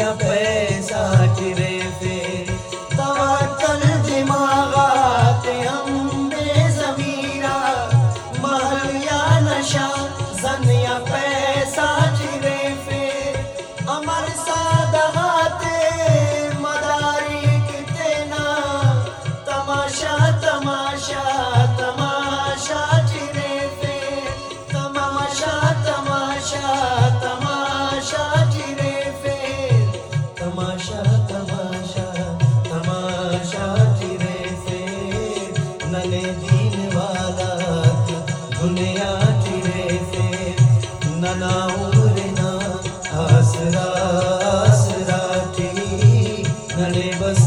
या पैसा चिरे फिर तवक्कल दिमागात हम बेज़मीरा महल या नशा जन या पैसा चिरे फिर अमर सादहाते मदारी कितना तमाशा तमाशा तमाशा चिरे फिर तमाशा तमाशा तमाशा चिरे फिर तमाशा तमाशा तमाशा चिरे फिर नले दीन वाला दुनिया चिरे फिर नना उम्र ना आसरा आसरा थी नले बस